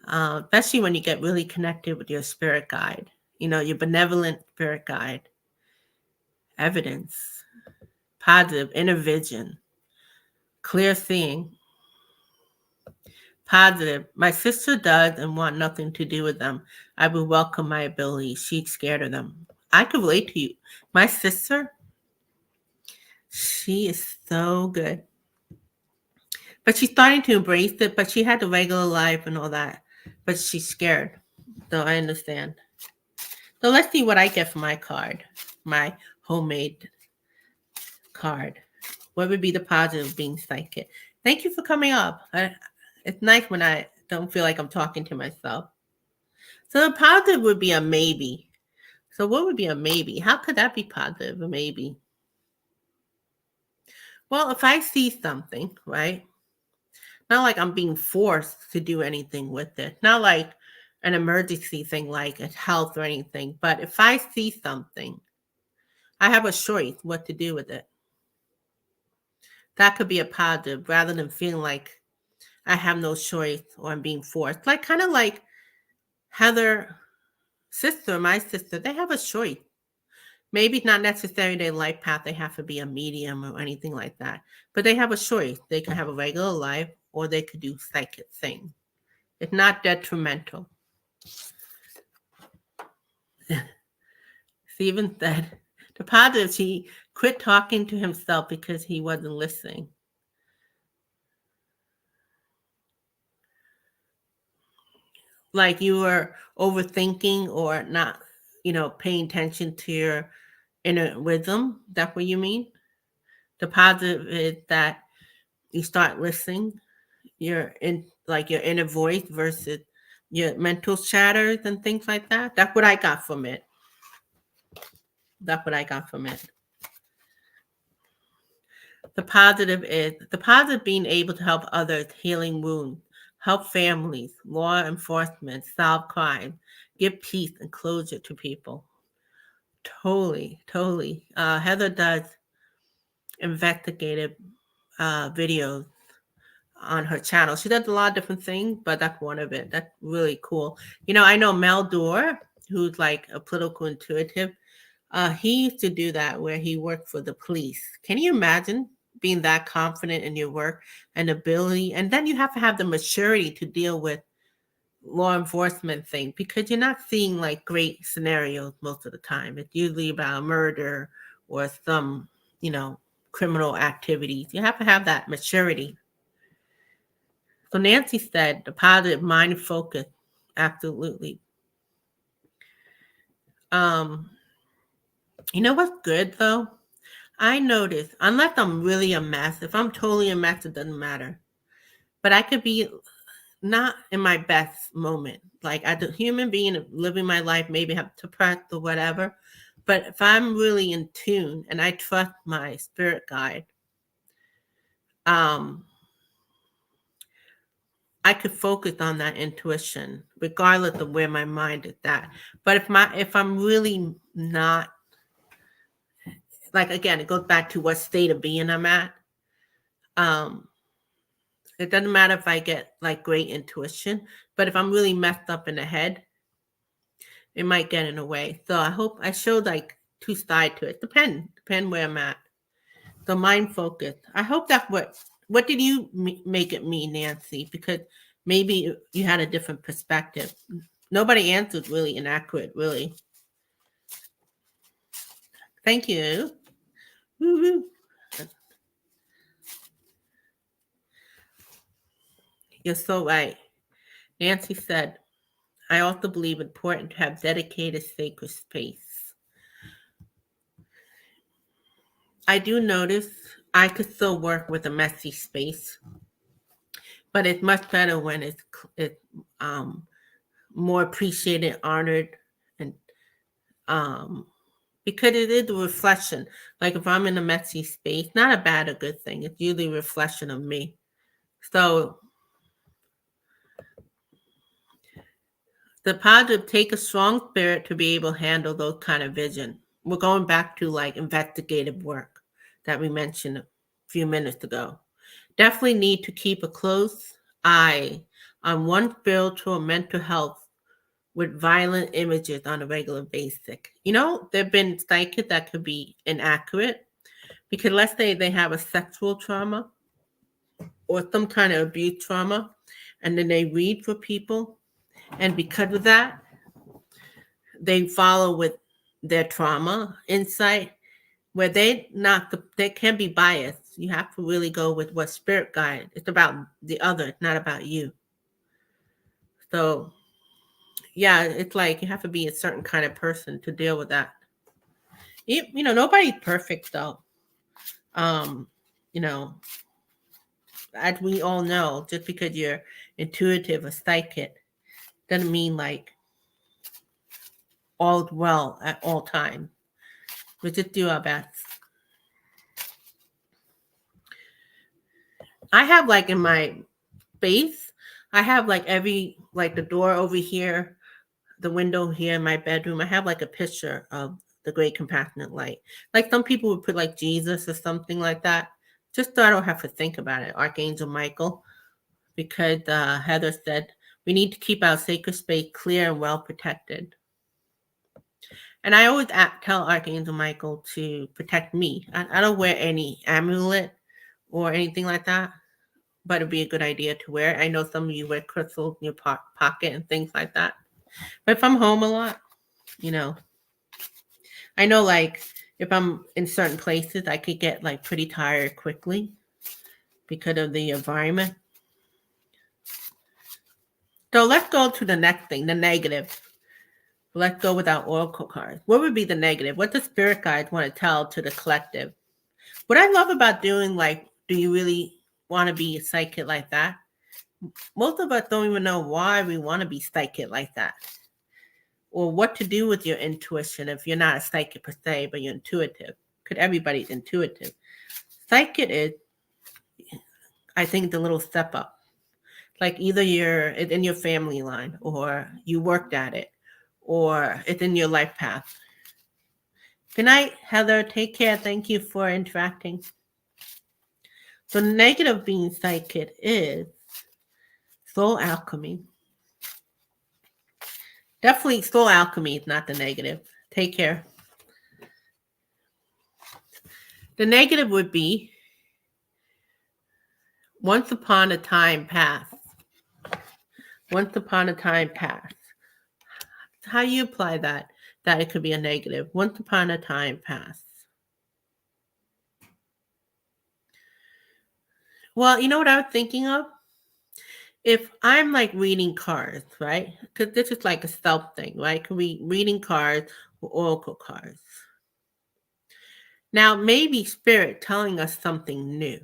Especially when you get really connected with your spirit guide, your benevolent spirit guide. Evidence, positive, inner vision, clear seeing. Positive, my sister does and want nothing to do with them. I would welcome my abilities. She's scared of them. I could relate to you. My sister, she is so good. But she's starting to embrace it, but she had the regular life and all that. But she's scared. So I understand. So let's see what I get for my card. My homemade card. What would be the positive of being psychic? Thank you for coming up. It's nice when I don't feel like I'm talking to myself. So the positive would be a maybe. So what would be a maybe? How could that be positive, a maybe? Well, if I see something, right? Not like I'm being forced to do anything with it. Not like an emergency thing like a health or anything. But if I see something, I have a choice what to do with it. That could be a positive rather than feeling like I have no choice or I'm being forced. Like kind of like Heather sister, my sister, they have a choice. Maybe not necessarily their life path, they have to be a medium or anything like that. But they have a choice. They can have a regular life or they could do psychic things. It's not detrimental. Stephen said, the positive, he quit talking to himself because he wasn't listening. Like you were overthinking or not, paying attention to your inner wisdom. That's what you mean? The positive is that you start listening, your inner voice versus your mental chatters and things like that. That's what I got from it. That's what I got from it. The positive being able to help others, healing wounds, help families, law enforcement, solve crime, give peace and closure to people. Totally. Heather does investigative videos on her channel. She does a lot of different things, but that's one of it. That's really cool. I know Mel Dore, who's like a political intuitive. He used to do that where he worked for the police. Can you imagine being that confident in your work and ability? And then you have to have the maturity to deal with law enforcement thing because you're not seeing like great scenarios most of the time. It's usually about murder or some, criminal activities. You have to have that maturity. So Nancy said the positive mind focus. Absolutely. You know what's good though? I notice, unless I'm really a mess, if I'm totally a mess, it doesn't matter. But I could be not in my best moment. Like as a human being living my life, maybe have depressed or whatever. But if I'm really in tune and I trust my spirit guide, I could focus on that intuition, regardless of where my mind is at. But if I'm really not, like again, it goes back to what state of being I'm at. It doesn't matter if I get like great intuition, but if I'm really messed up in the head, it might get in the way. So I hope I showed like two sides to it. Depend where I'm at. So mind focus. I hope that's what did you make it mean, Nancy? Because maybe you had a different perspective. Nobody answered really inaccurate, really. Thank you. Woo-hoo. You're so right. Nancy said, I also believe it's important to have dedicated sacred space. I do notice I could still work with a messy space, but it's much better when it's more appreciated, honored, and because it is a reflection. Like if I'm in a messy space, not a bad or good thing. It's usually a reflection of me. So the positive take a strong spirit to be able to handle those kind of vision. We're going back to like investigative work that we mentioned a few minutes ago. Definitely need to keep a close eye on one spiritual and mental health with violent images on a regular basis. There have been psychics that could be inaccurate because let's say they have a sexual trauma or some kind of abuse trauma, and then they read for people, and because of that, they follow with their trauma insight where they can be biased. You have to really go with what spirit guide. It's about the other, not about you. So yeah, it's like you have to be a certain kind of person to deal with that. Nobody's perfect though. You know, as we all know, just because you're intuitive or psychic doesn't mean like all well at all times. We just do our best. I have like in my base, I have like the door over here, the window here in my bedroom. I have like a picture of the great compassionate light. Like some people would put like Jesus or something like that, just so I don't have to think about it. Archangel Michael, because Heather said we need to keep our sacred space clear and well protected. And I always tell Archangel Michael to protect me. I don't wear any amulet or anything like that, but it'd be a good idea to wear. I know some of you wear crystals in your pocket and things like that. But if I'm home a lot, I know like if I'm in certain places, I could get like pretty tired quickly because of the environment. So let's go to the next thing, the negative. Let's go with our oracle cards. What would be the negative? What does spirit guides want to tell to the collective? What I love about doing like, do you really want to be a psychic like that? Most of us don't even know why we want to be psychic like that, or what to do with your intuition if you're not a psychic per se, but you're intuitive. Because everybody's intuitive. Psychic is, I think, the little step up. Like either you're in your family line, or you worked at it, or it's in your life path. Good night, Heather. Take care. Thank you for interacting. So, the negative being psychic is soul alchemy. Definitely, soul alchemy is not the negative. Take care. The negative would be once upon a time past. Once upon a time past. How you apply that it could be a negative. Once upon a time past. Well, you know what I was thinking of? If I'm like reading cards, right? Because this is like a self thing, right? Could be reading cards or oracle cards. Now, maybe spirit telling us something new,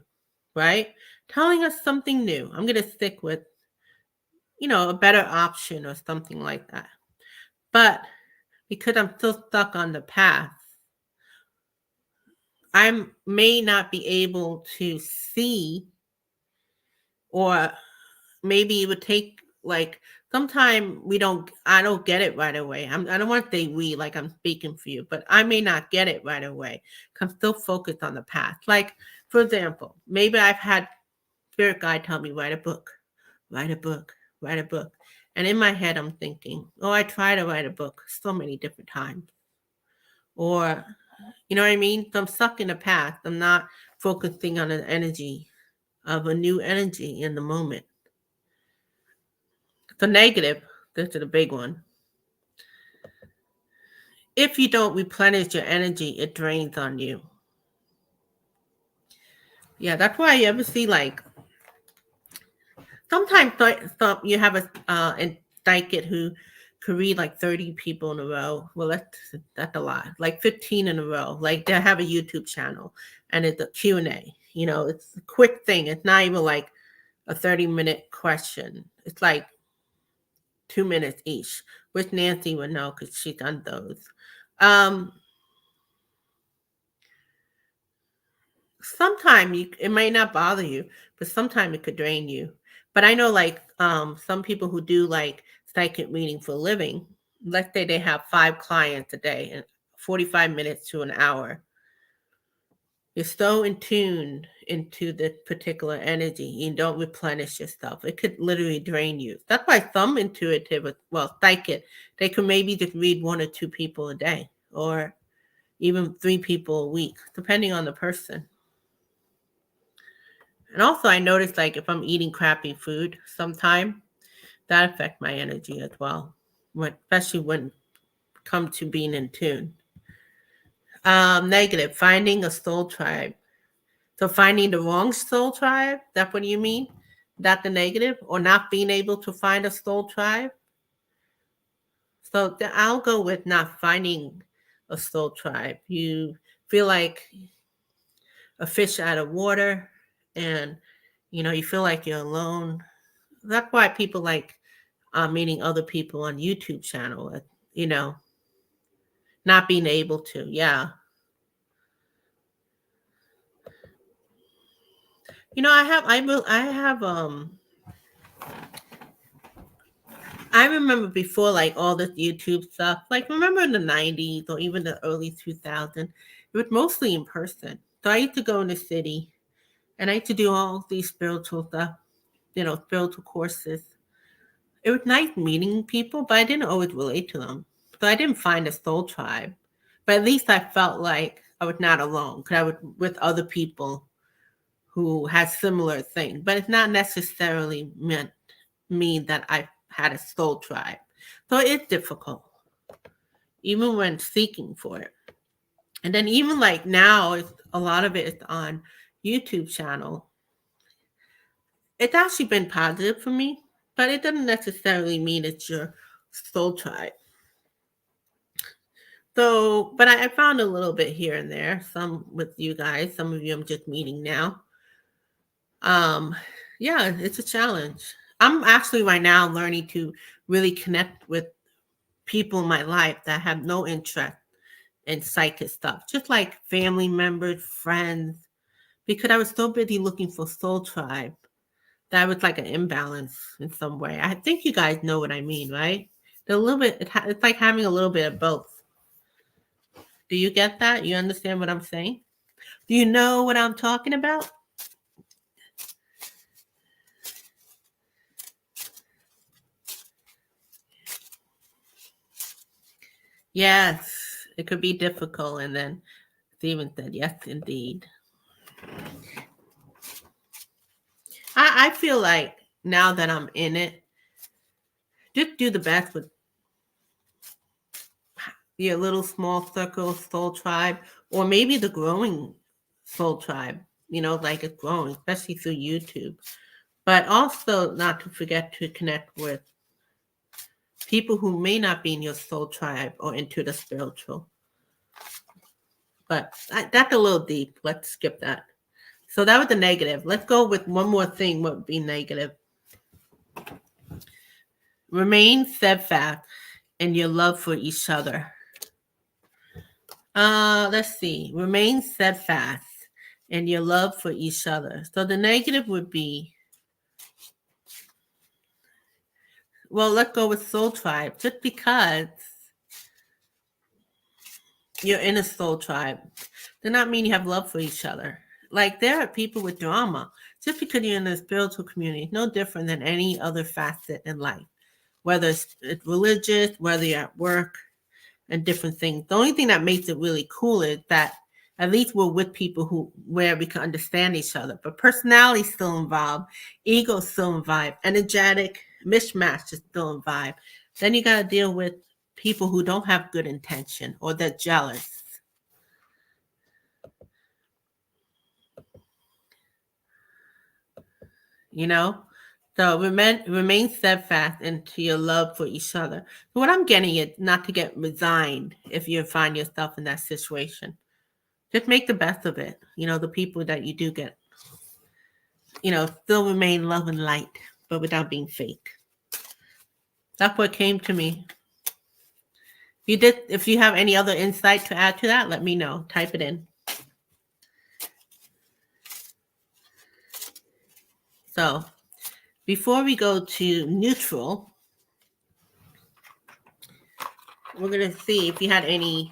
right? Telling us something new. I'm going to stick with, a better option or something like that. But because I'm still stuck on the past, I may not be able to see, or maybe it would take like sometime I don't get it right away. I don't want to say we like I'm speaking for you, but I may not get it right away. I'm still focused on the past. Like, for example, maybe I've had spirit guide tell me write a book, write a book, write a book. And in my head I'm thinking, oh, I tried to write a book so many different times. Or you know what I mean? So I'm stuck in the past. I'm not focusing on an energy of a new energy in the moment. The negative, this is a big one. If you don't replenish your energy, it drains on you. Yeah, that's why you ever see like sometimes you have a psychic who could read like 30 people in a row. Well, that's a lot. Like 15 in a row. Like they have a YouTube channel and it's a Q&A. It's a quick thing. It's not even like a 30-minute question. It's like 2 minutes each, which Nancy would know because she done those. Sometimes it might not bother you, but sometimes it could drain you. But I know like some people who do like psychic reading for a living, let's say they have 5 clients a day and 45 minutes to an hour. You're so in tune into the particular energy. You don't replenish yourself. It could literally drain you. That's why some intuitive, psychic, they could maybe just read 1 or 2 people a day or even 3 people a week, depending on the person. And also I noticed like if I'm eating crappy food sometime, that affects my energy as well. Especially when it comes to being in tune. Negative, finding a soul tribe. So finding the wrong soul tribe, that's what you mean? That the negative? Or not being able to find a soul tribe? So I'll go with not finding a soul tribe. You feel like a fish out of water and you feel like you're alone. That's why people like meeting other people on YouTube channel, not being able to. Yeah. I remember before like all this YouTube stuff, like remember in the 90s or even the early 2000s, it was mostly in person. So I used to go in the city and I used to do all these spiritual stuff, spiritual courses. It was nice meeting people, but I didn't always relate to them. So I didn't find a soul tribe. But at least I felt like I was not alone because I was with other people who had similar things. But it's not necessarily mean that I had a soul tribe. So it's difficult, even when seeking for it. And then even like now, a lot of it is on YouTube channel. It's actually been positive for me, but it doesn't necessarily mean it's your soul tribe. So, but I found a little bit here and there, some with you guys, some of you I'm just meeting now. Yeah, it's a challenge. I'm actually right now learning to really connect with people in my life that have no interest in psychic stuff, just like family members, friends, because I was so busy looking for soul tribe that was like an imbalance in some way. I think you guys know what I mean, right? A little bit, it's like having a little bit of both. Do you get that? You understand what I'm saying? Do you know what I'm talking about? Yes, it could be difficult. And then Stephen said, yes, indeed. I feel like now that I'm in it, just do the best with your little small circle soul tribe, or maybe the growing soul tribe, like it's growing, especially through YouTube. But also not to forget to connect with people who may not be in your soul tribe or into the spiritual. But that's a little deep. Let's skip that. So that was the negative. Let's go with one more thing. What would be negative? Remain steadfast in your love for each other. Let's see. Remain steadfast in your love for each other. So the negative would be, well, let's go with soul tribe. Just because you're in a soul tribe does not mean you have love for each other. Like, there are people with drama. Just because you're in a spiritual community, no different than any other facet in life, whether it's religious, whether you're at work, and different things. The only thing that makes it really cool is that at least we're with people where we can understand each other. But personality is still involved, ego is still involved, energetic mismatch is still involved. Then you got to deal with people who don't have good intention or they're jealous. So remain steadfast into your love for each other. So what I'm getting is not to get resigned if you find yourself in that situation. Just make the best of it. The people that you do get, still remain love and light, but without being fake. That's what came to me. If you have any other insight to add to that, let me know. Type it in. So before we go to neutral, we're going to see if you had anything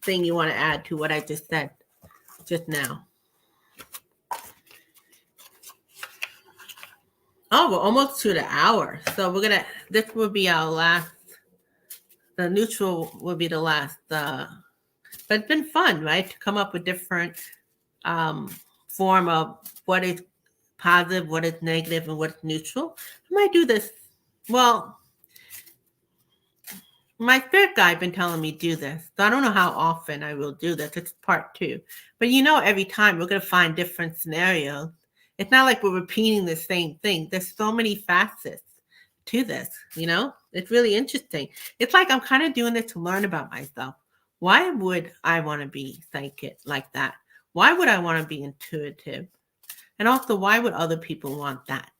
you want to add to what I just said just now. Oh, we're almost to the hour. So this will be our last, the neutral will be the last, but it's been fun, right? To come up with different form of what is positive, what is negative, and what's neutral. I might do this. Well, my spirit guide been telling me do this. So I don't know how often I will do this. It's part 2. But every time we're going to find different scenarios. It's not like we're repeating the same thing. There's so many facets to this, It's really interesting. It's like I'm kind of doing this to learn about myself. Why would I want to be psychic like that? Why would I want to be intuitive? And also, why would other people want that?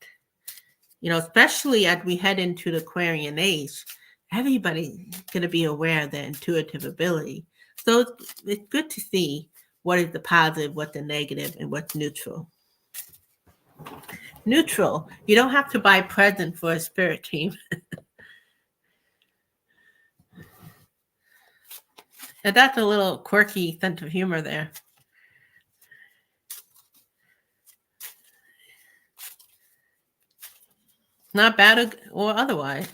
Especially as we head into the Aquarian age, everybody's going to be aware of their intuitive ability. So it's good to see what is the positive, what's the negative, and what's neutral. Neutral. You don't have to buy a present for a spirit team. And that's a little quirky sense of humor there. Not bad or otherwise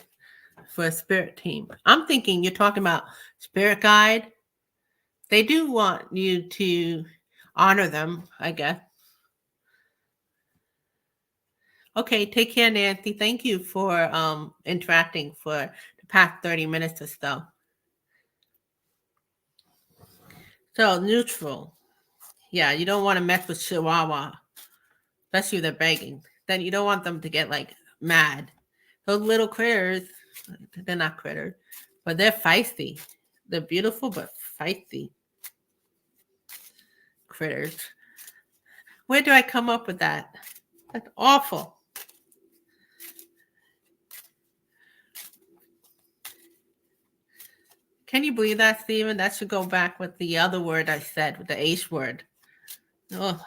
for a spirit team. I'm thinking you're talking about spirit guide. They do want you to honor them, I guess. Okay, take care, Nancy. Thank you for interacting for the past 30 minutes or so. So, neutral. Yeah, you don't want to mess with Chihuahua, especially if they're begging. Then you don't want them to get mad. Those little critters, they're not critters, but they're feisty. They're beautiful, but feisty critters. Where do I come up with that? That's awful. Can you believe that, Stephen? That should go back with the other word I said, with the H word. Oh.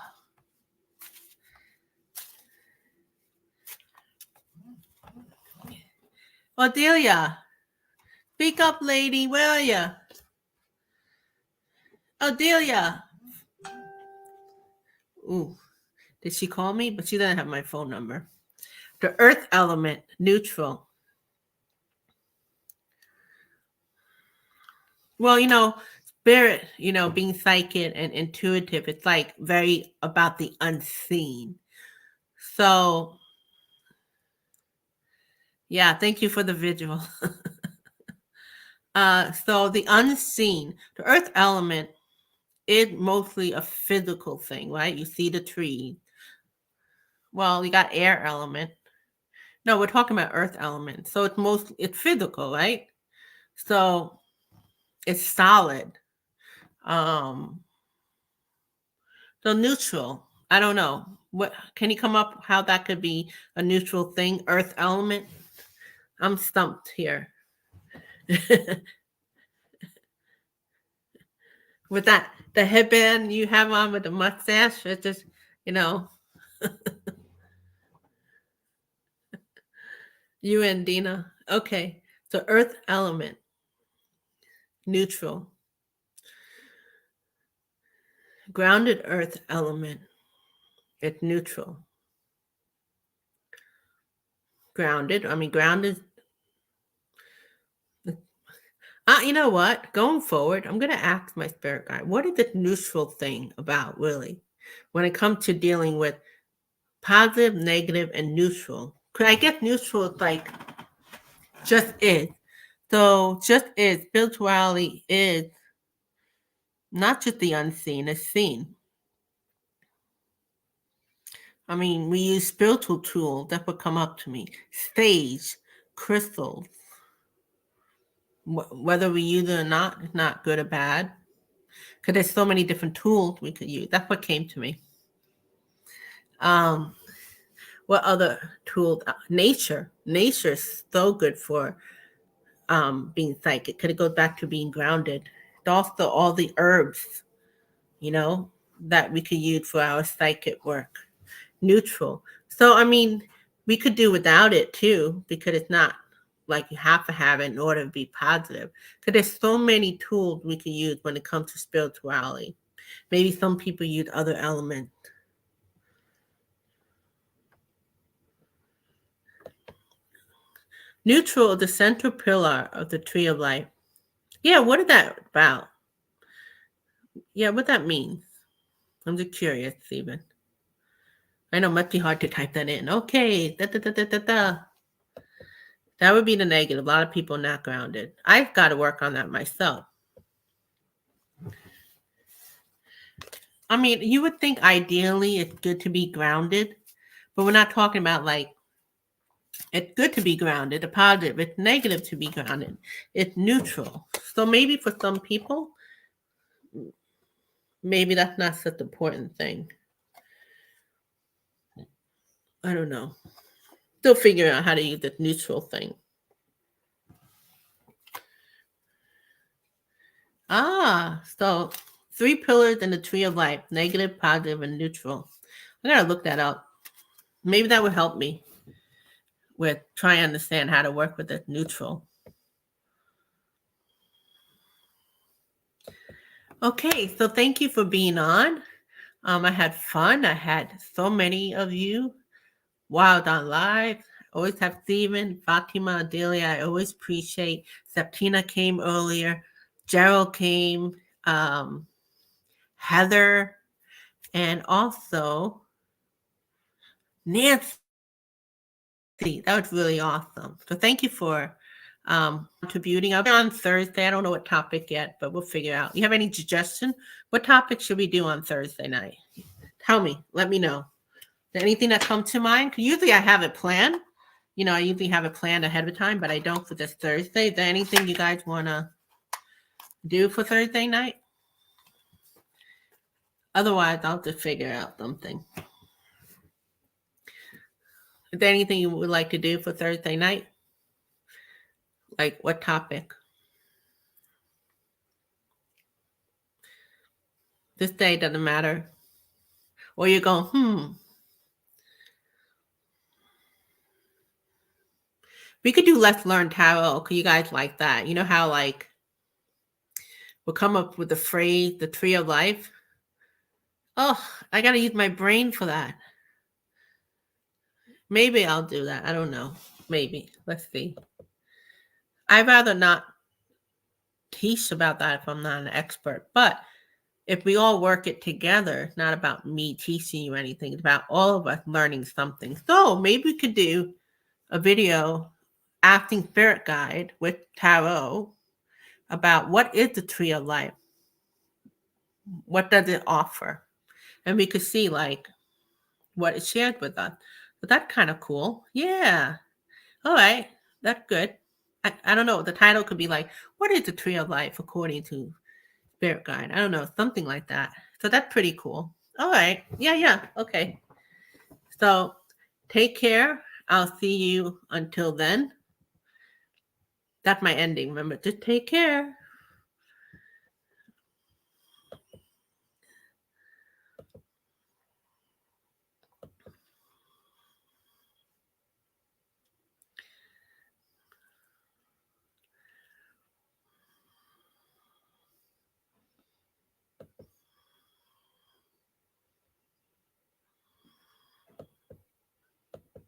Odelia, speak up, lady. Where are you? Oh, Delia. Ooh, did she call me? But she doesn't have my phone number. The earth element, neutral. Well, spirit, being psychic and intuitive, it's like very about the unseen. So, yeah, thank you for the visual. So the unseen, the earth element is mostly a physical thing, right? You see the tree. Well, you got air element. No, we're talking about earth element. So it's physical, right? So it's solid. Um, so neutral. I don't know. What can you come up how that could be a neutral thing? Earth element. I'm stumped here. With that the headband you have on with the mustache, it's just you know you and Dina. Okay, so earth element, neutral. Grounded earth element, it's neutral. Grounded, I mean grounded. You know what? Going forward, I'm gonna ask my spirit guide, what is the neutral thing about really when it comes to dealing with positive, negative, and neutral? Because I guess neutral is like just is. So just is spirituality is not just the unseen, it's seen. I mean, we use spiritual tools that would come up to me. Sage, crystals. Whether we use it or not, it's not good or bad. Because there's so many different tools we could use. That's what came to me. Um, what other tools? Nature. Nature is so good for being psychic. Because it goes back to being grounded. Also, all the herbs, that we could use for our psychic work. Neutral. So, I mean, we could do without it too, because it's not like you have to have it in order to be positive. Because there's so many tools we can use when it comes to spirituality. Maybe some people use other elements. Neutral, the central pillar of the tree of life. Yeah, what is that about? Yeah, what that means? I'm just curious, Stephen. I know it must be hard to type that in. Okay, da da da da da da. That would be the negative. A lot of people not grounded. I've got to work on that myself. I mean, you would think ideally it's good to be grounded, but we're not talking about like it's good to be grounded, a positive. It's negative to be grounded. It's neutral. So maybe for some people, maybe that's not such an important thing. I don't know. Still figuring out how to use the neutral thing. So 3 pillars in the tree of life: negative, positive, and neutral. I gotta look that up. Maybe that would help me with trying to understand how to work with the neutral. Okay, so thank you for being on. I had fun. I had so many of you wild on live. Always have Stephen, Fatima, Delia. I always appreciate. Septina came earlier. Gerald came. Heather, and also Nancy. That was really awesome. So thank you for contributing. I'll be on Thursday. I don't know what topic yet, but we'll figure out. You have any suggestion? What topic should we do on Thursday night? Tell me. Let me know. Anything that comes to mind? 'Cause usually I have it planned. I usually have it planned ahead of time, but I don't for this Thursday. Is there anything you guys want to do for Thursday night? Otherwise, I'll just figure out something. Is there anything you would like to do for Thursday night? Like what topic? This day doesn't matter. Or you're going, We could do Let's Learn Tarot. Could you guys like that? You know how like We'll come up with the phrase, the tree of life. Oh, I got to use my brain for that. Maybe I'll do that. I don't know. Maybe. Let's see. I'd rather not teach about that if I'm not an expert. But if we all work it together, it's not about me teaching you anything. It's about all of us learning something. So maybe we could do a video asking spirit guide with tarot about what is the tree of life? What does it offer? And we could see like what it shared with us. But that's kind of cool. Yeah. All right. That's good. I don't know. The title could be like, what is the tree of life according to spirit guide? I don't know. Something like that. So that's pretty cool. All right. Yeah, yeah. Okay. So take care. I'll see you until then. That's my ending. Remember, just take care.